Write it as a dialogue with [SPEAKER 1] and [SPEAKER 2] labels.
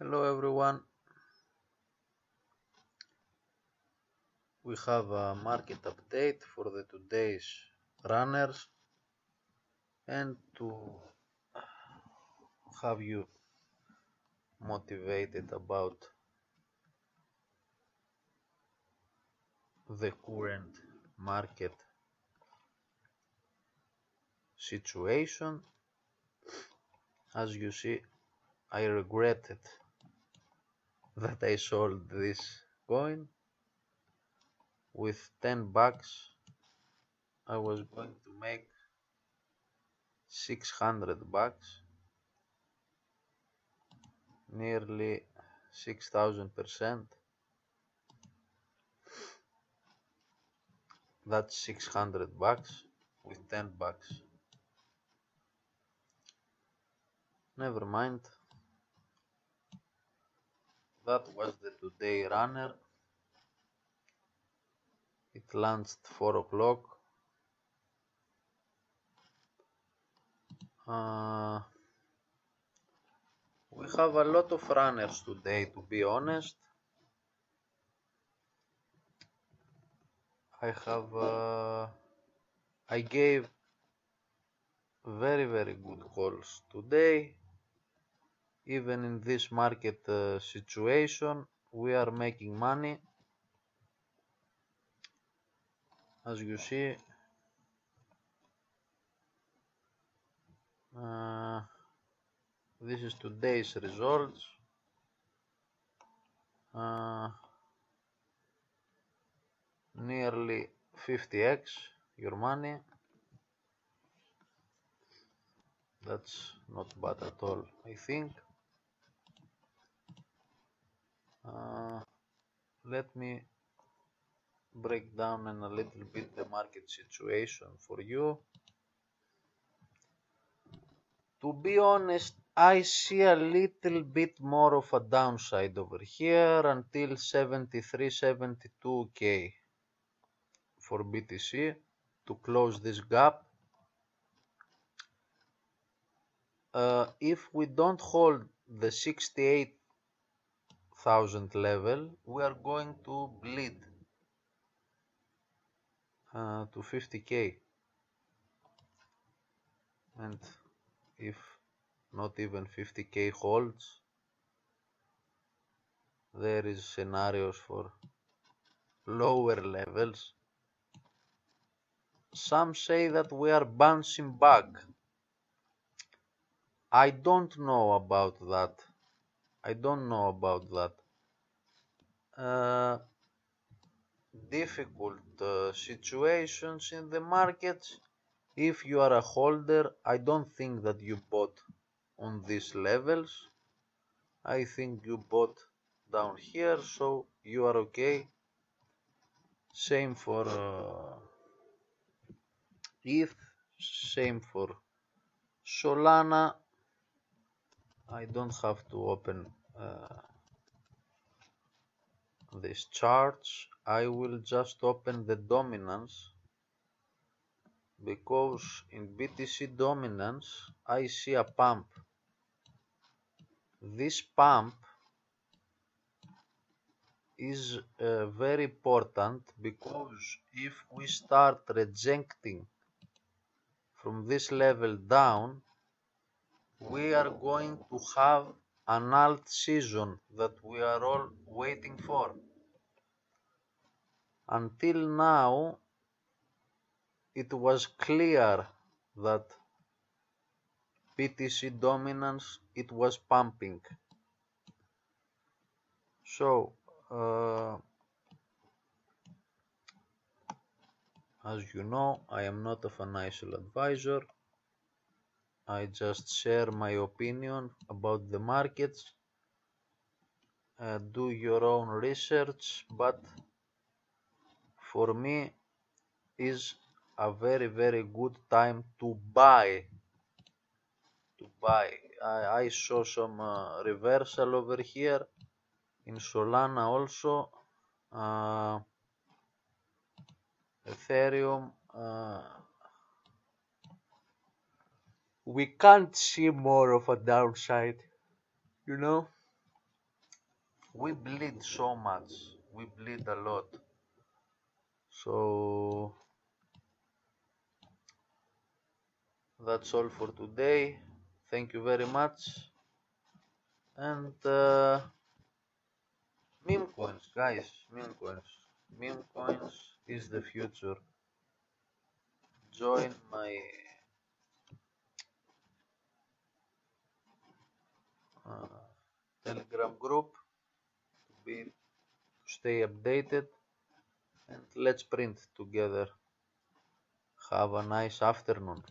[SPEAKER 1] Hello everyone, we have a market update for the today's runners and to have you motivated about the current market situation. As you see, I regretted that I sold this coin. With 10 bucks I was going to make 600 bucks, nearly 6000%. That's 600 bucks with 10 bucks. Never mind. That was the today runner. It launched 4 o'clock. We have a lot of runners today, to be honest. I gave very good calls today. Even in this market situation, we are making money. As you see, this is today's results. Nearly 50x your money. That's not bad at all, I think. Let me break down in a little bit the market situation for you. To be honest, I see a little bit more of a downside over here until 73-72k for BTC to close this gap. If we don't hold the 68,000 level, we are going to bleed to 50k, and if not even 50k holds, there is scenarios for lower levels. Some say that we are bouncing back. I don't know about that. Difficult situations in the markets. If you are a holder, I don't think that you bought on these levels. I think you bought down here, so you are okay. Same for ETH, same for Solana. I don't have to open these charts. I will just open the dominance, because in BTC dominance I see a pump. This pump is very important, because if we start rejecting from this level down, we are going to have an alt season that we are all waiting for. Until now, it was clear that BTC dominance, it was pumping. So, as you know, I am not a financial advisor. I just share my opinion about the markets. Do your own research, but for me is a very good time to buy. I saw some reversal over here in Solana also. Ethereum, we can't see more of a downside, you know. We bleed so much. We bleed a lot. So that's all for today. Thank you very much. And meme coins, guys, meme coins. Meme coins is the future. Join my Telegram group to stay updated, and let's print together. Have a nice afternoon.